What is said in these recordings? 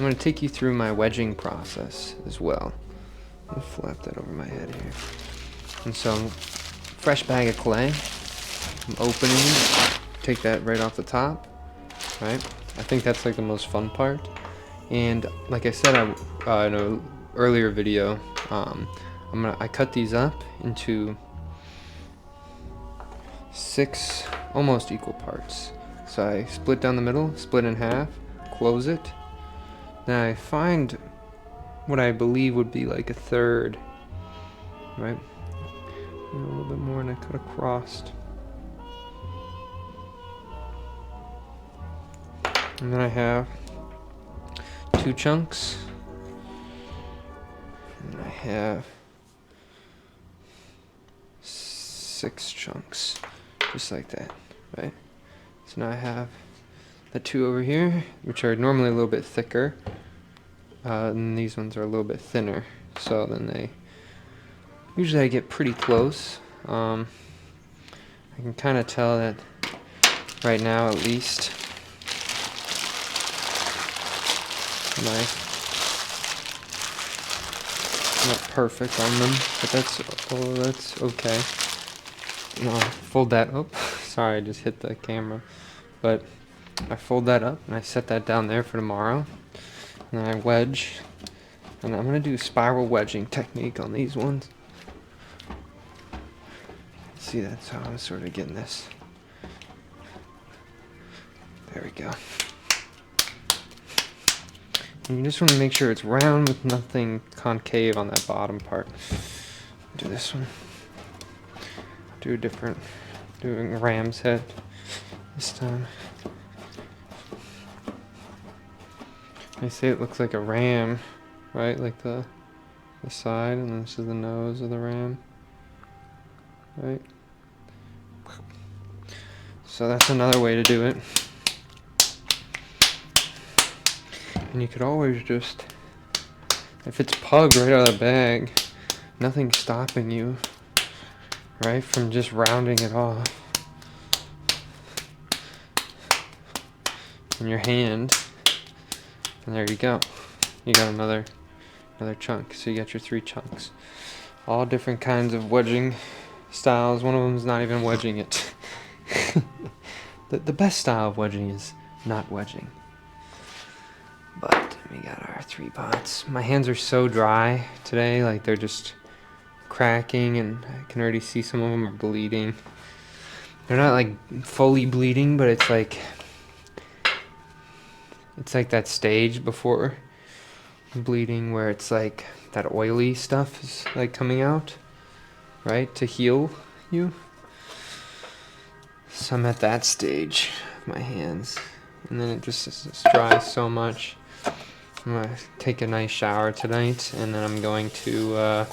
going to take you through my wedging process as well. I'll flap that over my head here. And so, fresh bag of clay. I'm opening it. Take that right off the top. Right? I think that's like the most fun part. And like I said in an earlier video, I cut these up into 6 almost equal parts. So I split down the middle, split in half, close it. Then I find what I believe would be like a third, right? A little bit more, and I cut across. And then I have 2 chunks, and I have 6 chunks, just like that, right? So now I have the 2 over here, which are normally a little bit thicker, and these ones are a little bit thinner. So then usually I get pretty close. I can kind of tell that right now, at least, not perfect on them, but that's okay. I'll fold that up. Sorry, I just hit the camera. But I fold that up and I set that down there for tomorrow. And then I wedge. And I'm going to do spiral wedging technique on these ones. See, that's how I'm sort of getting this. There we go. And you just want to make sure it's round with nothing concave on that bottom part. Do this one. Doing ram's head this time. They say it looks like a ram, right? Like the side, and then this is the nose of the ram, right? So that's another way to do it. And you could always just, if it's pugged right out of the bag, nothing's stopping you, right, from just rounding it off in your hand. And there you go. You got another chunk. So you got your 3 chunks. All different kinds of wedging styles. One of them is not even wedging it. The best style of wedging is not wedging. But we got our 3 pots. My hands are so dry today, like they're just cracking, and I can already see some of them are bleeding. They're not like fully bleeding, but it's like that stage before bleeding where it's like that oily stuff is like coming out, right, to heal you. So I'm at that stage of my hands, and then it just dries so much. I'm gonna take a nice shower tonight, and then I'm going to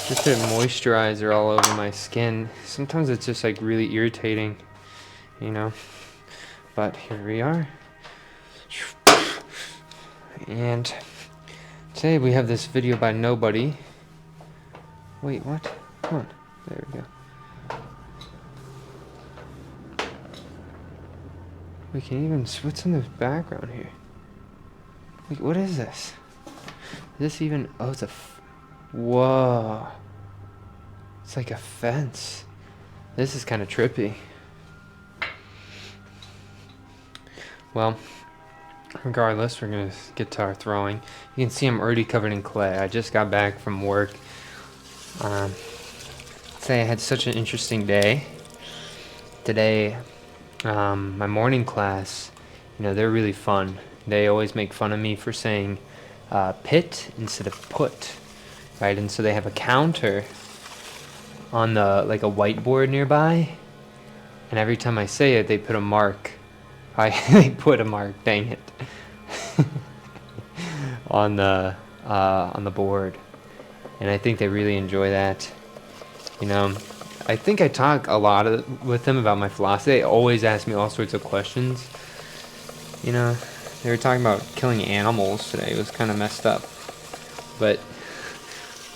just put moisturizer all over my skin. Sometimes it's just like really irritating, you know. But here we are. And today we have this video by nobody. Wait, what? Come on. There we go. We can even, what's in the background here? Wait, what is this? Is this even, oh, it's whoa. It's like a fence. This is kind of trippy. Well, regardless, we're going to get to our throwing. You can see I'm already covered in clay. I just got back from work. Today I had such an interesting day. Today, my morning class, they're really fun. They always make fun of me for saying pit instead of put, right? And so they have a counter on like a whiteboard nearby, and every time I say it, they put a mark. They put a mark, dang it, on the board, and I think they really enjoy that. I think I talk a lot with them about my philosophy. They always ask me all sorts of questions. They were talking about killing animals today. It was kind of messed up, but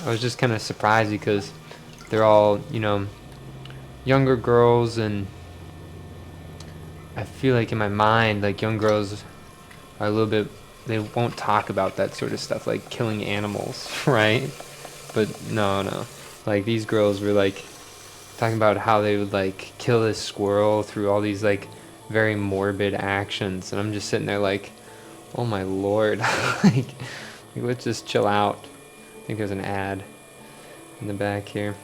I was just kind of surprised because they're all, younger girls, and I feel like in my mind, like young girls are a little bit, they won't talk about that sort of stuff, like killing animals, right? But no. Like, these girls were, like, talking about how they would, like, kill this squirrel through all these, like, very morbid actions. And I'm just sitting there like, oh my lord. like, let's just chill out. I think there's an ad in the back here.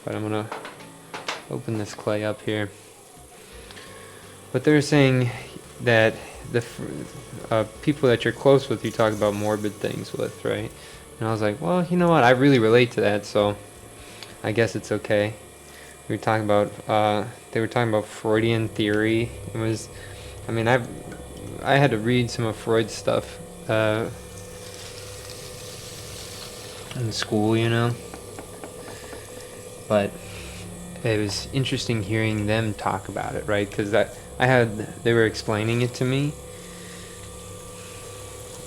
But I'm gonna open this clay up here. But they're saying that the people that you're close with, you talk about morbid things with, right? And I was like, well, you know what? I really relate to that, so I guess it's okay. We were talking about, they were talking about Freudian theory. It was, I mean, I had to read some of Freud's stuff in school, you know. But it was interesting hearing them talk about it, right? Because they were explaining it to me,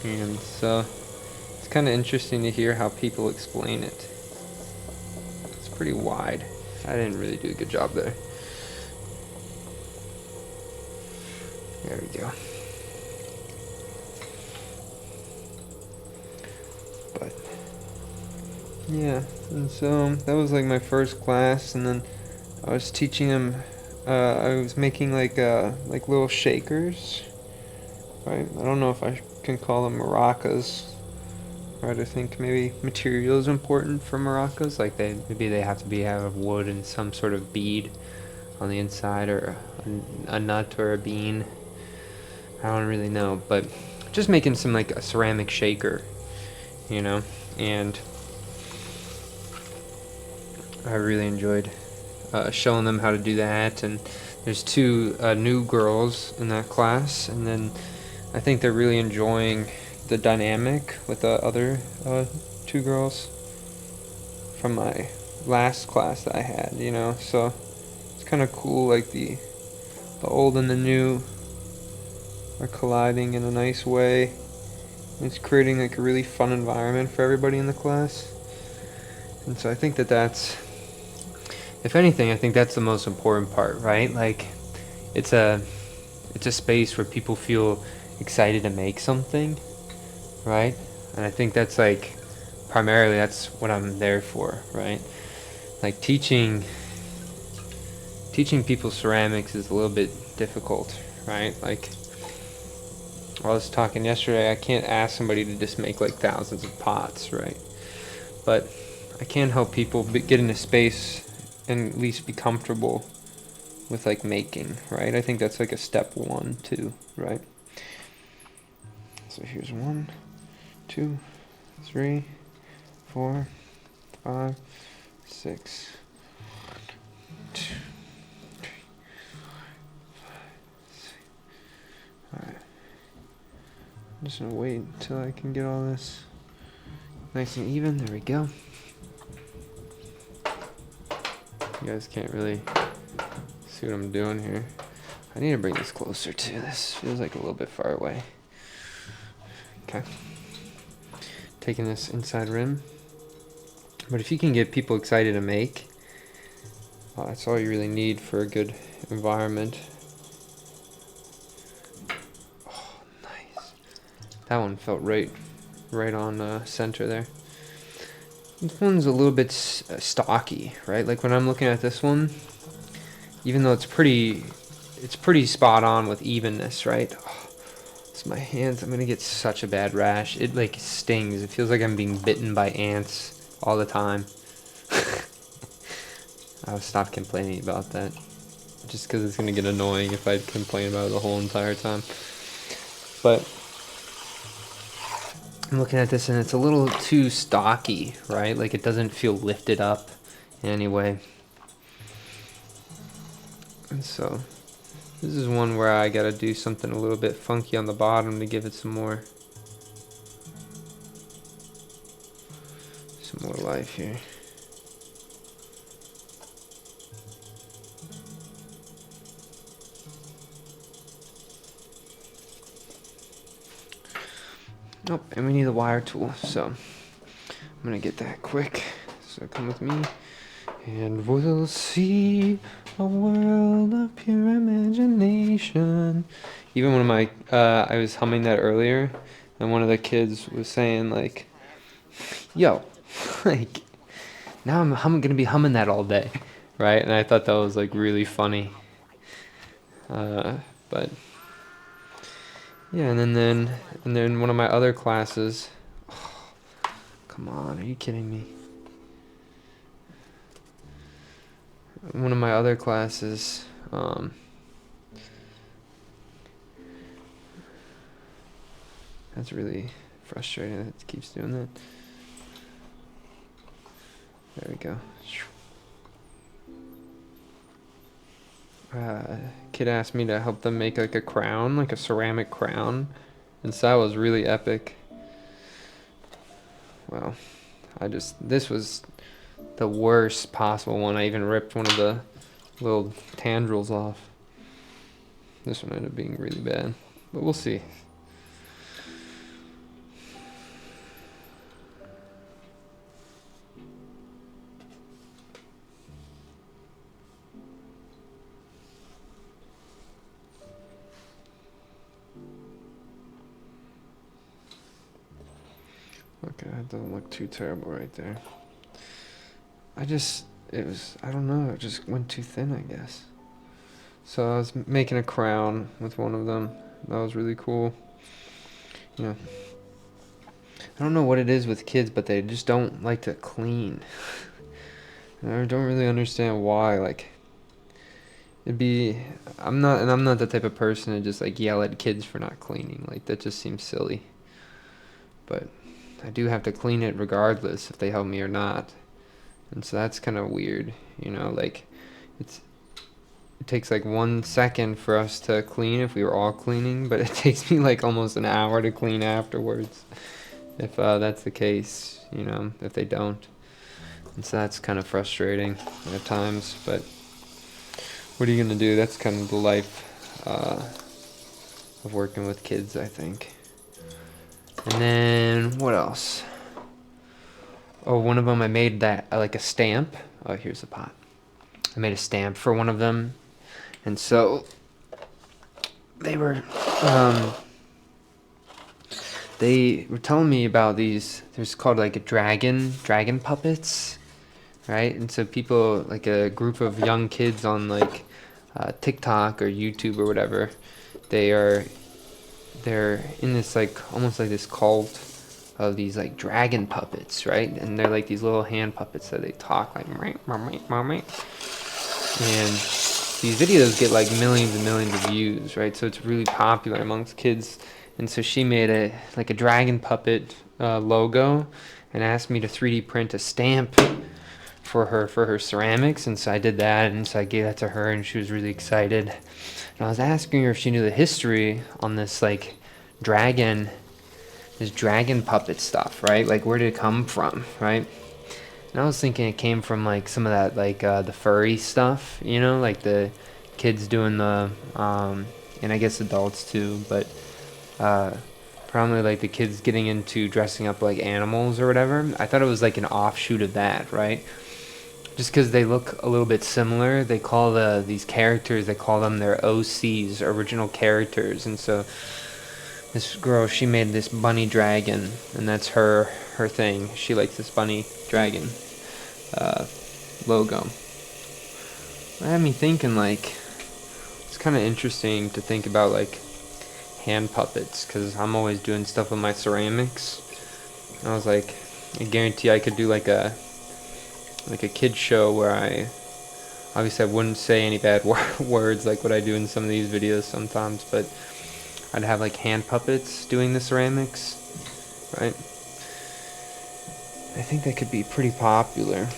and so it's kind of interesting to hear how people explain it. It's pretty wide. I didn't really do a good job there. There we go. But yeah, and so that was like my first class, and then I was teaching them. I was making like little shakers, right? I don't know if I can call them maracas. Right, I think maybe material is important for maracas. Like maybe they have to have wood and some sort of bead on the inside, or a nut or a bean. I don't really know, but just making some like a ceramic shaker, you know, and I really enjoyed showing them how to do that. And there's two new girls in that class, and then I think they're really enjoying the dynamic with the other two girls from my last class that I had, you know. So it's kind of cool, like the old and the new are colliding in a nice way. It's creating like a really fun environment for everybody in the class. And so I think that's, if anything, I think that's the most important part, right? Like, it's a space where people feel excited to make something, right? And I think that's like, primarily that's what I'm there for, right? Like, teaching people ceramics is a little bit difficult, right? Like, I was talking yesterday, I can't ask somebody to just make like thousands of pots, right? But I can help people get in a space and at least be comfortable with like making, right? I think that's like a step 1 too, right? So here's 1, 2, 3, 4, 5, 6. 2, 3, 4, 5, 6. Alright. I'm just gonna wait until I can get all this nice and even. There we go. You guys can't really see what I'm doing here. I need to bring this closer too. This feels like a little bit far away. Okay. Taking this inside rim. But if you can get people excited to make, that's all you really need for a good environment. Oh, nice. That one felt right on center there. This one's a little bit stocky, right? Like when I'm looking at this one, even though it's pretty spot on with evenness, right? Oh, it's my hands. I'm gonna get such a bad rash. It like stings. It feels like I'm being bitten by ants all the time. I'll stop complaining about that, just because it's gonna get annoying if I complain about it the whole entire time. But I'm looking at this and it's a little too stocky, right? Like it doesn't feel lifted up in any way. And so this is one where I gotta do something a little bit funky on the bottom to give it some more life here. Oh, and we need the wire tool, so I'm gonna get that quick. So come with me, and we'll see a world of pure imagination. even one of my I was humming that earlier, and one of the kids was saying like, "Yo, like now I'm gonna be humming that all day," right? And I thought that was like really funny. But yeah, and then one of my other classes. Come on, are you kidding me? One of my other classes. That's really frustrating that it keeps doing that. There we go. Kid asked me to help them make like a crown, like a ceramic crown, and so that was really epic. Well, this was the worst possible one. I even ripped one of the little tendrils off. This one ended up being really bad, but we'll see. Okay, that doesn't look too terrible right there. I don't know, it just went too thin, I guess. So I was making a crown with one of them. That was really cool. You know, I don't know what it is with kids, but they just don't like to clean. I don't really understand why. Like, I'm not the type of person to just like yell at kids for not cleaning. Like, that just seems silly. But I do have to clean it regardless if they help me or not. And so that's kind of weird, like it takes like 1 second for us to clean if we were all cleaning, but it takes me like almost an hour to clean afterwards if that's the case, if they don't. And so that's kind of frustrating at times, but what are you going to do? That's kind of the life of working with kids, I think. And then what else? Oh, one of them I made that like a stamp. Oh, here's the pot. I made a stamp for one of them, and so they were telling me about these. There's called like a dragon puppets, right? And so people, like a group of young kids on like TikTok or YouTube or whatever, they're in this like almost like this cult of these like dragon puppets, right? And they're like these little hand puppets that they talk like, and these videos get like millions and millions of views, right? So it's really popular amongst kids. And so she made a dragon puppet logo and asked me to 3D print a stamp for her ceramics. And so I did that, and so I gave that to her, and she was really excited. And I was asking her if she knew the history on this like dragon puppet stuff, right? Like, where did it come from, right? And I was thinking it came from like some of that like the furry stuff, like the kids doing the and I guess adults too, but probably like the kids getting into dressing up like animals or whatever. I thought it was like an offshoot of that, right? Just because they look a little bit similar, they call these characters, they call them their OCs, original characters. And so this girl, she made this bunny dragon, and that's her thing. She likes this bunny dragon logo. That had me thinking, like, it's kind of interesting to think about like hand puppets, because I'm always doing stuff with my ceramics. I was like, I guarantee I could do like a kid show where obviously I wouldn't say any bad words like what I do in some of these videos sometimes, but I'd have like hand puppets doing the ceramics, right? I think that could be pretty popular.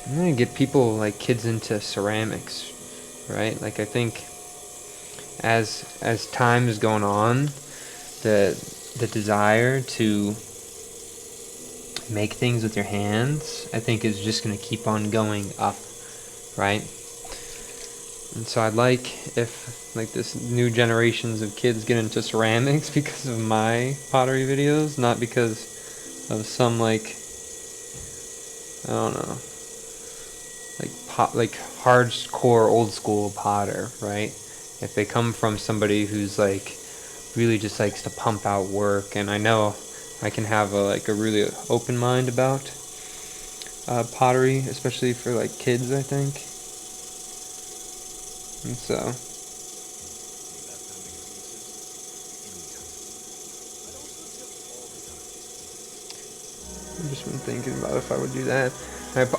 I'm gonna get people, like kids, into ceramics, right? Like, I think as time is going on, the desire to make things with your hands, I think, is just gonna keep on going up, right? And so I'd like if like this new generations of kids get into ceramics because of my pottery videos, not because of some like, I don't know, like hardcore old school potter, right? if they come from somebody who's like really just likes to pump out work, and I know I can have a really open mind about pottery, especially for like kids, I think. And so I've just been thinking about if I would do that.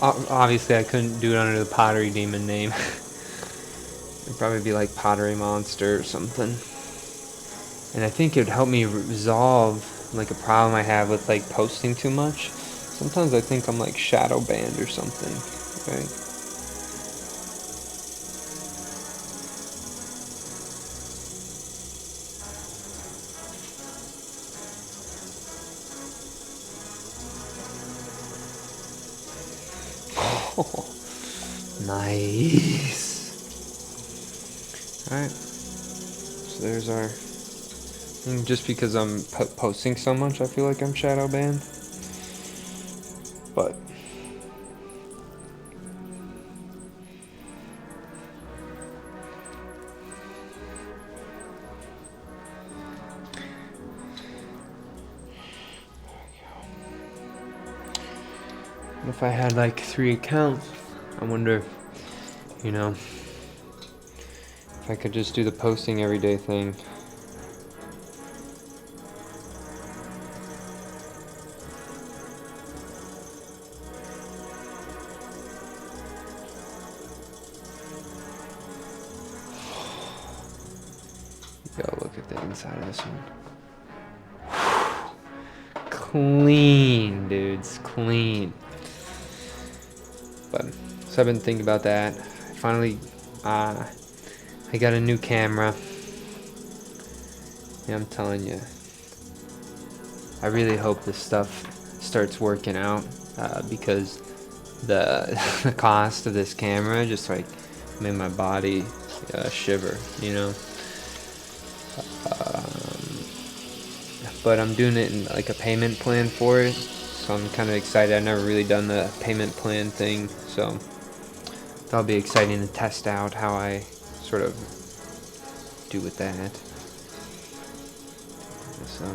Obviously I couldn't do it under the Pottery Demon name. It'd probably be like Pottery Monster or something. And I think it would help me resolve like a problem I have with like posting too much. Sometimes I think I'm like shadow banned or something, right? Oh, nice. Alright, so there's our thing. Just because I'm posting so much, I feel like I'm shadow banned. But if I had like 3 accounts, I wonder, you know, if I could just do the posting everyday thing. Go look at the inside of this one. Clean, dudes, clean. But so I've been thinking about that. Finally, I got a new camera. Yeah, I'm telling you, I really hope this stuff starts working out because the the cost of this camera just like made my body shiver, you know. But I'm doing it in like a payment plan for it, so I'm kind of excited. I've never really done the payment plan thing, so that'll be exciting to test out how I sort of do with that. So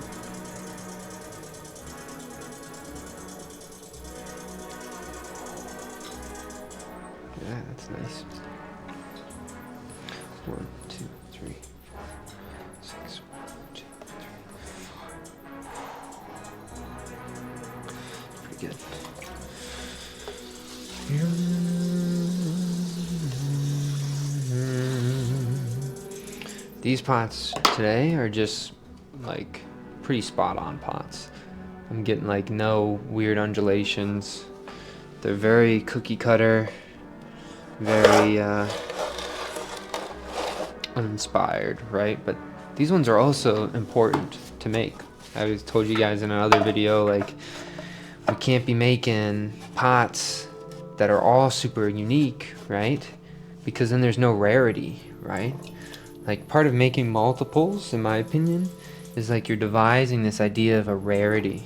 yeah, that's nice. 1, 2, 3, 4, 6. 1, 2, 3, 4. Pretty good. These pots today are just like pretty spot on pots. I'm getting like no weird undulations. They're very cookie cutter, very uninspired, right? But these ones are also important to make. I told you guys in another video, like, we can't be making pots that are all super unique, right? Because then there's no rarity, right? Like, part of making multiples, in my opinion, is like you're devising this idea of a rarity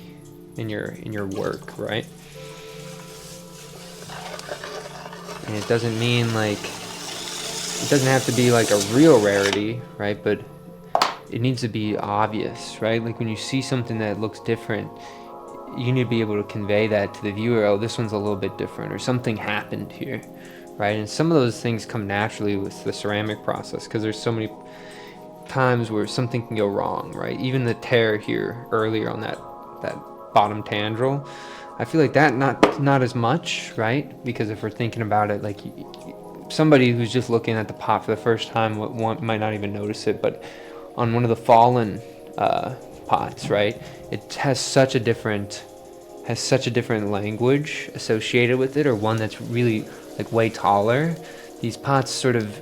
in your work, right? And it doesn't mean like, it doesn't have to be like a real rarity, right? But it needs to be obvious, right? Like when you see something that looks different, you need to be able to convey that to the viewer. Oh, this one's a little bit different, or something happened here, right? And some of those things come naturally with the ceramic process, because there's so many times where something can go wrong, right? Even the tear here earlier on that bottom tendril, I feel like that not as much, right? Because if we're thinking about it, like somebody who's just looking at the pot for the first time might not even notice it, but on one of the fallen pots, right, it has such a different language associated with it, or one that's really like way taller. These pots sort of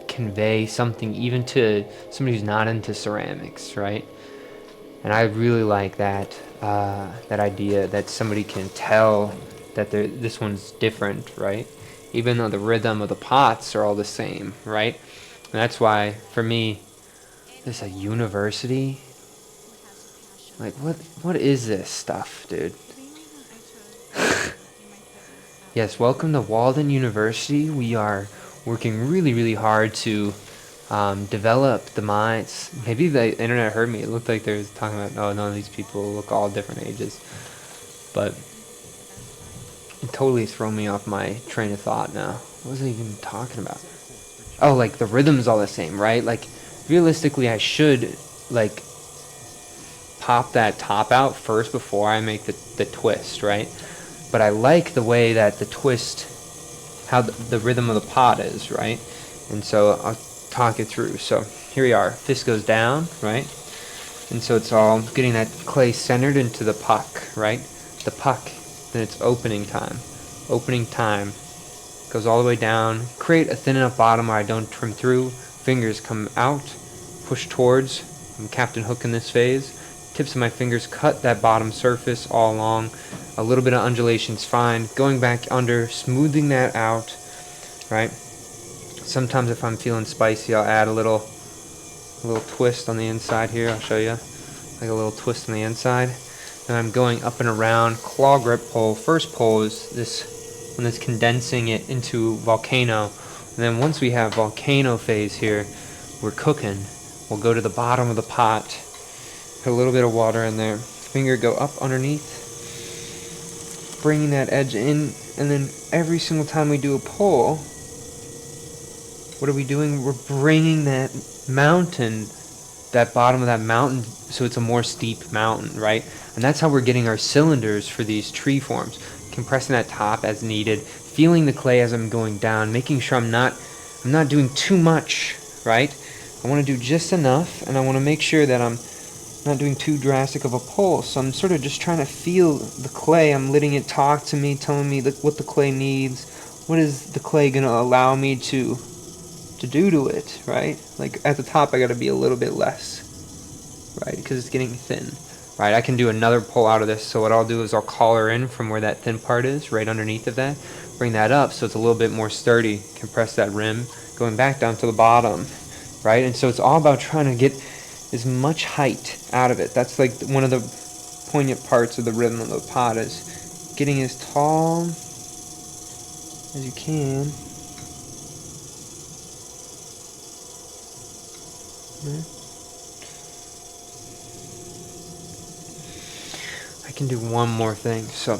convey something even to somebody who's not into ceramics, right? And I really like that that idea that somebody can tell that this one's different, right? Even though the rhythm of the pots are all the same, right? And that's why, for me, this a university. Like, what is this stuff, dude? Yes, welcome to Walden University. We are working really, really hard to develop the minds. Maybe the internet heard me. It looked like they were talking about, oh, no, these people look all different ages. But it totally thrown me off my train of thought now. What was I even talking about? Oh, like the rhythm's all the same, right? Like, realistically, I should, like, pop that top out first before I make the twist, right? But I like the way that the twist, how the rhythm of the pot is, right? And so I'll talk it through. So here we are. Fist goes down, right? And so it's all getting that clay centered into the puck, right? The puck, then it's opening time. Opening time goes all the way down. Create a thin enough bottom where I don't trim through. Fingers come out, push towards. I'm Captain Hook in this phase. Tips of my fingers cut that bottom surface all along. A little bit of undulation's fine. Going back under, smoothing that out, right? Sometimes if I'm feeling spicy, I'll add a little twist on the inside here. I'll show you, like a little twist on the inside. And I'm going up and around. Claw grip pull. First pull is this, when it's condensing it into volcano. And then once we have volcano phase here, we're cooking. We'll go to the bottom of the pot, put a little bit of water in there. Finger go up underneath, bringing that edge in, and then every single time we do a pull, what are we doing? We're bringing that mountain, that bottom of that mountain, so it's a more steep mountain, right? And that's how we're getting our cylinders for these tree forms. Compressing that top as needed, feeling the clay as I'm going down, making sure I'm not doing too much, right? I want to do just enough, and I want to make sure that I'm not doing too drastic of a pull. So I'm sort of just trying to feel the clay. I'm letting it talk to me, telling me what the clay needs. What is the clay going to allow me to do to it, right? Like at the top I got to be a little bit less, right? Because it's getting thin, right? I can do another pull out of this. So what I'll do is I'll collar in from where that thin part is, right underneath of that. Bring that up so it's a little bit more sturdy. Compress that rim, going back down to the bottom, right? And so it's all about trying to get as much height out of it. That's like one of the poignant parts of the rhythm of the pot, is getting as tall as you can. I can do one more thing. So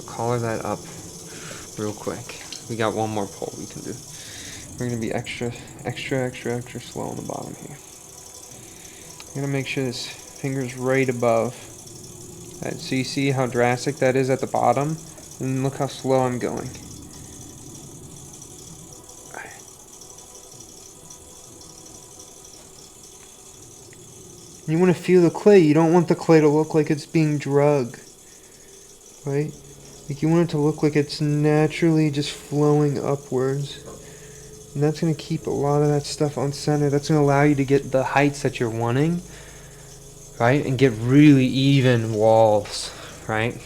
collar that up real quick. We got one more pull we can do. We're gonna be extra slow on the bottom here. I'm gonna make sure this finger's right above. Right, so you see how drastic that is at the bottom? And look how slow I'm going. You want to feel the clay. You don't want the clay to look like it's being drug, right? Like you want it to look like it's naturally just flowing upwards. And that's going to keep a lot of that stuff on center. That's going to allow you to get the heights that you're wanting, right? And get really even walls, right?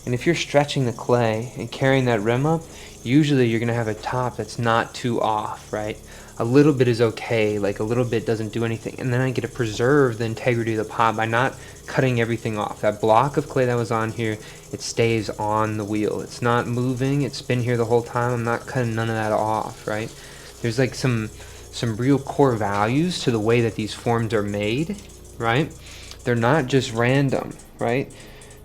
And if you're stretching the clay and carrying that rim up, usually you're going to have a top that's not too off, right? A little bit is okay, like a little bit doesn't do anything. And then I get to preserve the integrity of the pot by not cutting everything off. That block of clay that was on here, it stays on the wheel. It's not moving, it's been here the whole time. I'm not cutting none of that off, right? There's like some real core values to the way that these forms are made, right? They're not just random, right?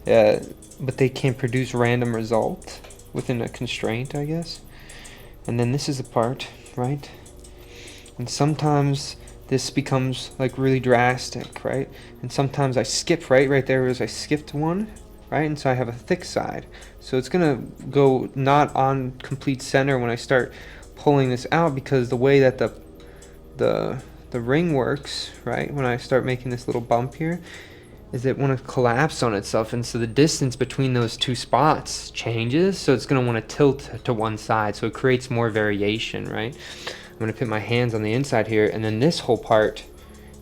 But they can produce random result within a constraint, I guess. And then this is the part, right? And sometimes this becomes like really drastic, right? And sometimes I skip right there as I skipped one, right? And so I have a thick side. So it's gonna go not on complete center when I start pulling this out, because the way that the ring works, right? When I start making this little bump here, is it want to collapse on itself, and so the distance between those two spots changes, so it's going to want to tilt to one side, so it creates more variation, right? I'm going to put my hands on the inside here, and then this whole part,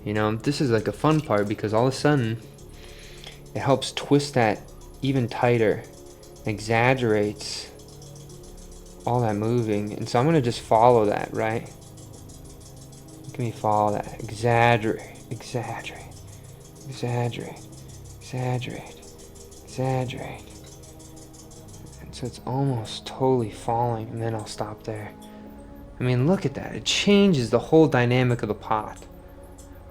you know, this is like a fun part, because all of a sudden it helps twist that even tighter, exaggerates all that moving. And so I'm going to just follow that, right? Let me follow that. Exaggerate, exaggerate, exaggerate, exaggerate, exaggerate, So it's almost totally falling, and then I'll stop there. I mean, look at that. It changes the whole dynamic of the pot,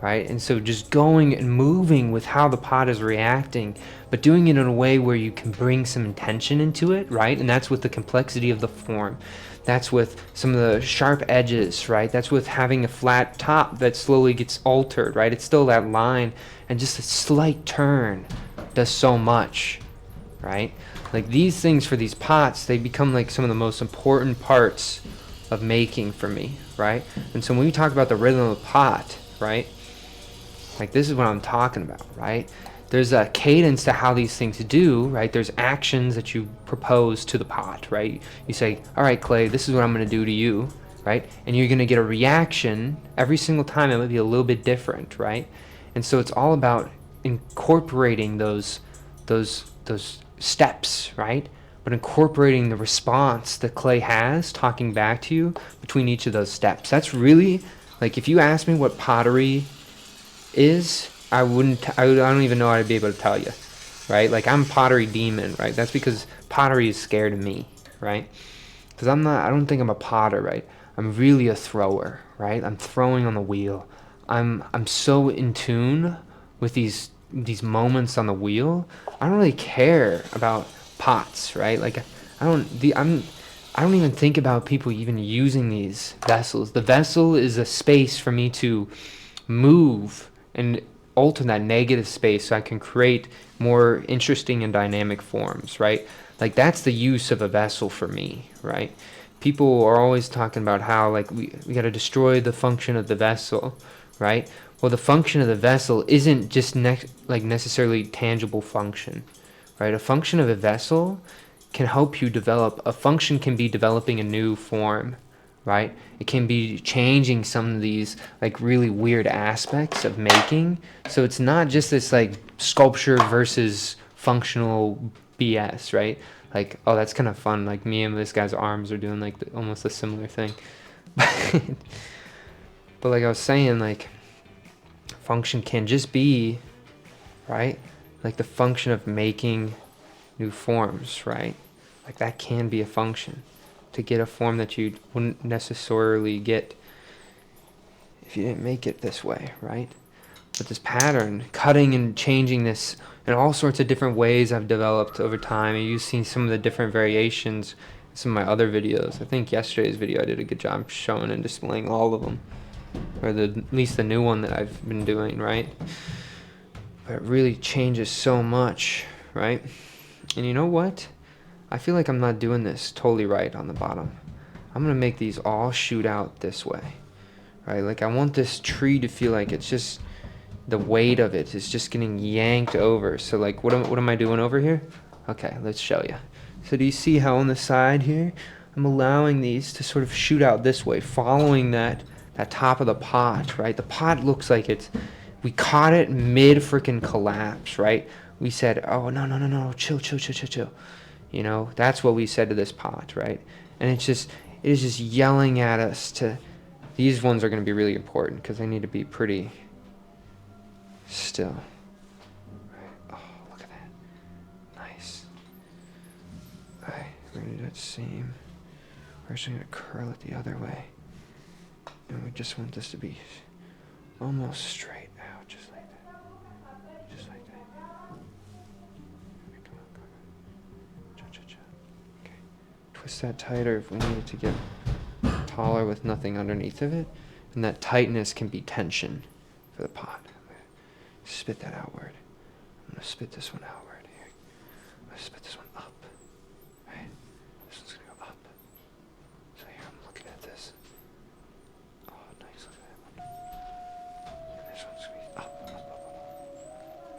right? And so just going and moving with how the pot is reacting, but doing it in a way where you can bring some intention into it, right? And that's with the complexity of the form. That's with some of the sharp edges, right? That's with having a flat top that slowly gets altered, right? It's still that line, and just a slight turn does so much, right? Like these things for these pots, they become like some of the most important parts of making for me, right? And so when we talk about the rhythm of the pot, right? Like this is what I'm talking about, right? There's a cadence to how these things do, right? There's actions that you propose to the pot, right? You say, all right, Clay, this is what I'm going to do to you, right? And you're going to get a reaction every single time. It might be a little bit different, right? And so it's all about incorporating those steps, right? But incorporating the response that Clay has talking back to you between each of those steps. That's really, like, if you ask me what pottery is, I don't even know how to be able to tell you, right? Like, I'm pottery demon, right? That's because pottery is scared of me, right? Because I don't think I'm a potter, right? I'm really a thrower, right? I'm throwing on the wheel. I'm so in tune with these moments on the wheel. I don't really care about pots, right? Like I don't even think about people even using these vessels. The vessel is a space for me to move and alter that negative space so I can create more interesting and dynamic forms, right? Like that's the use of a vessel for me, right? People are always talking about how like we got to destroy the function of the vessel, right? Well, the function of the vessel isn't just necessarily tangible function, right? A function of a vessel can help you develop. A function can be developing a new form, right? It can be changing some of these like really weird aspects of making. So it's not just this like sculpture versus functional BS, right? Like, oh, that's kind of fun. Like me and this guy's arms are doing like almost a similar thing. But like I was saying, like function can just be, right? Like the function of making new forms, right? Like that can be a function to get a form that you wouldn't necessarily get if you didn't make it this way, right? But this pattern, cutting and changing this in all sorts of different ways I've developed over time. And you've seen some of the different variations in some of my other videos. I think yesterday's video I did a good job showing and displaying all of them. Or at least the new one that I've been doing, right? But it really changes so much, right? And you know what? I feel like I'm not doing this totally right on the bottom. I'm going to make these all shoot out this way, right? Like I want this tree to feel like it's just, the weight of it is just getting yanked over. So like, what am I doing over here? Okay, let's show you. So do you see how on the side here, I'm allowing these to sort of shoot out this way, following that top of the pot, right? The pot looks like we caught it mid freaking collapse, right? We said, oh, no, chill. You know, that's what we said to this pot, right? And it is just yelling at us to, these ones are going to be really important because they need to be pretty still. Right. Oh, look at that. Nice. All right, we're going to do that same. We're actually going to curl it the other way. And we just want this to be almost straight out, just like that. Just like that. Cha-cha-cha. Okay. Twist that tighter if we need it to get taller with nothing underneath of it. And that tightness can be tension for the pot. I'm going to spit that outward. I'm going to spit this one outward here. I'm going to spit this one up. Right? This one's going to go up. So here I'm looking at this. Oh, nice. Look at that one. And this one's going to be up.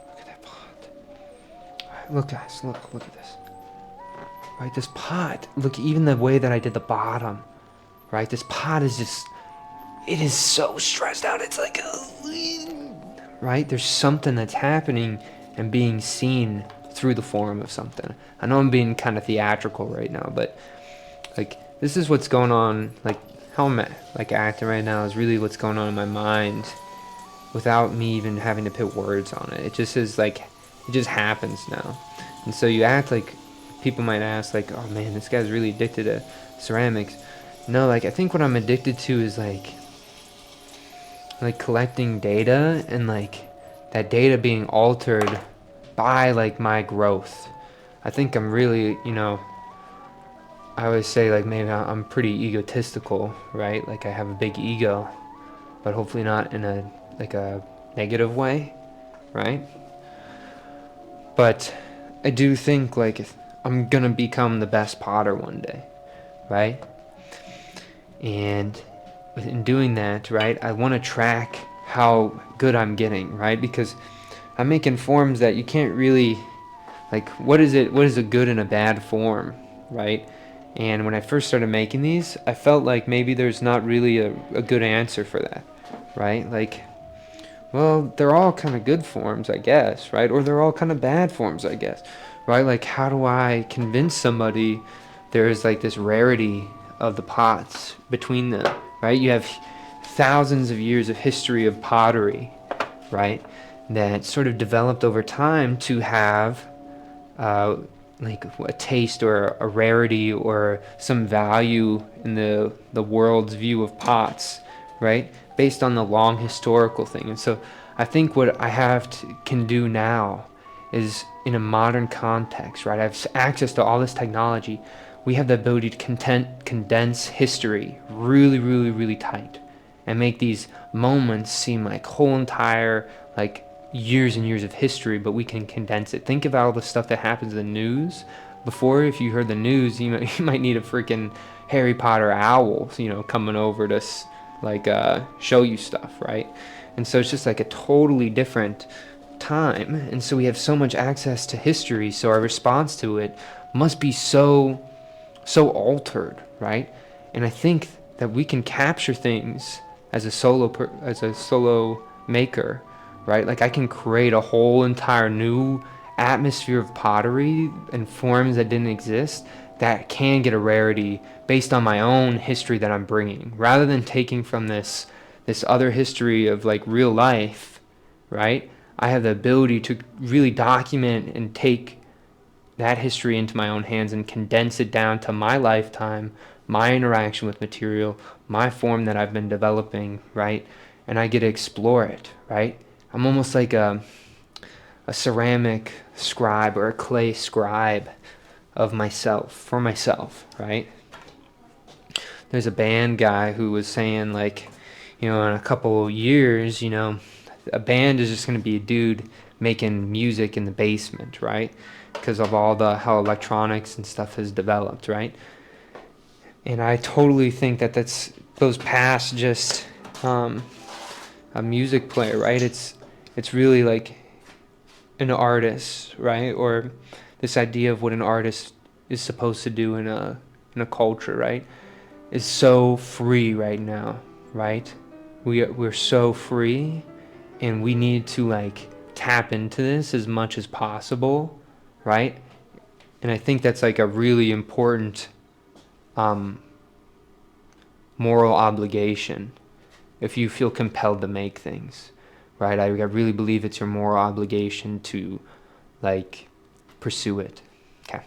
Look at that pot. Alright, look guys, look at this. Right, this pot, look, even the way that I did the bottom, right? This pot is just, it is so stressed out. It's like, right? There's something that's happening and being seen through the form of something. I know I'm being kind of theatrical right now, but like, this is what's going on, like, how I'm like acting right now is really what's going on in my mind without me even having to put words on it. It just is like, it just happens now. And so you act like people might ask, like, oh man, this guy's really addicted to ceramics. No, like, I think what I'm addicted to is like collecting data, and like that data being altered by like my growth. I think I'm really, I always say like maybe I'm pretty egotistical, right? Like I have a big ego, but hopefully not in a negative way, right? But I do think like I'm gonna become the best potter one day, right? And in doing that, right, I want to track how good I'm getting, right? Because I'm making forms that you can't really, like, what is a good and a bad form, right? And when I first started making these, I felt like maybe there's not really a good answer for that, right? Like, well, they're all kind of good forms, I guess, right? Or they're all kind of bad forms, I guess, right? Like, how do I convince somebody there's like this rarity of the pots between them, right? You have thousands of years of history of pottery, right? That sort of developed over time to have uh, like a taste or a rarity or some value in the world's view of pots, right? Based on the long historical thing. And so I think what I can do now is in a modern context, right? I have access to all this technology. We have the ability to condense history really, really, really tight and make these moments seem like whole entire, like, years and years of history, but we can condense it. Think about all the stuff that happens in the news. Before, if you heard the news, you might need a freaking Harry Potter owl, coming over to show you stuff, right? And so it's just like a totally different time, and so we have so much access to history, so our response to it must be so altered, right? And I think that we can capture things as a solo maker, right? Like I can create a whole entire new atmosphere of pottery and forms that didn't exist that can get a rarity based on my own history that I'm bringing, rather than taking from this other history of like real life, right? I have the ability to really document and take that history into my own hands and condense it down to my lifetime, my interaction with material, my form that I've been developing, right? And I get to explore it, right? I'm almost like a ceramic scribe or a clay scribe of myself, for myself, right? There's a band guy who was saying like, in a couple years, a band is just going to be a dude making music in the basement, right? Because of how electronics and stuff has developed, right? And I totally think that goes past just a music player, right? It's really like an artist, right? Or this idea of what an artist is supposed to do in a culture, right? Is so free right now, right? We're so free, and we need to like tap into this as much as possible, right? And I think that's like a really important moral obligation if you feel compelled to make things, right? I really believe it's your moral obligation to like pursue it. Okay.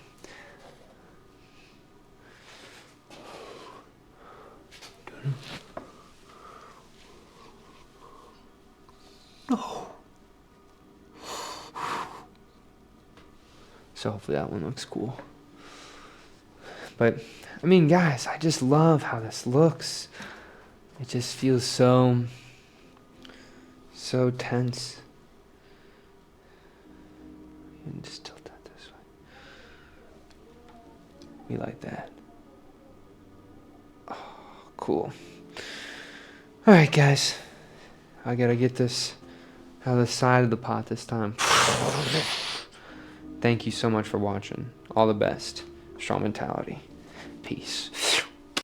So hopefully that one looks cool. But I mean, guys, I just love how this looks. It just feels so tense. And just tilt that this way. We like that. Oh, cool. All right, guys. I gotta get this out of the side of the pot this time. Thank you so much for watching. All the best. Strong mentality. Peace.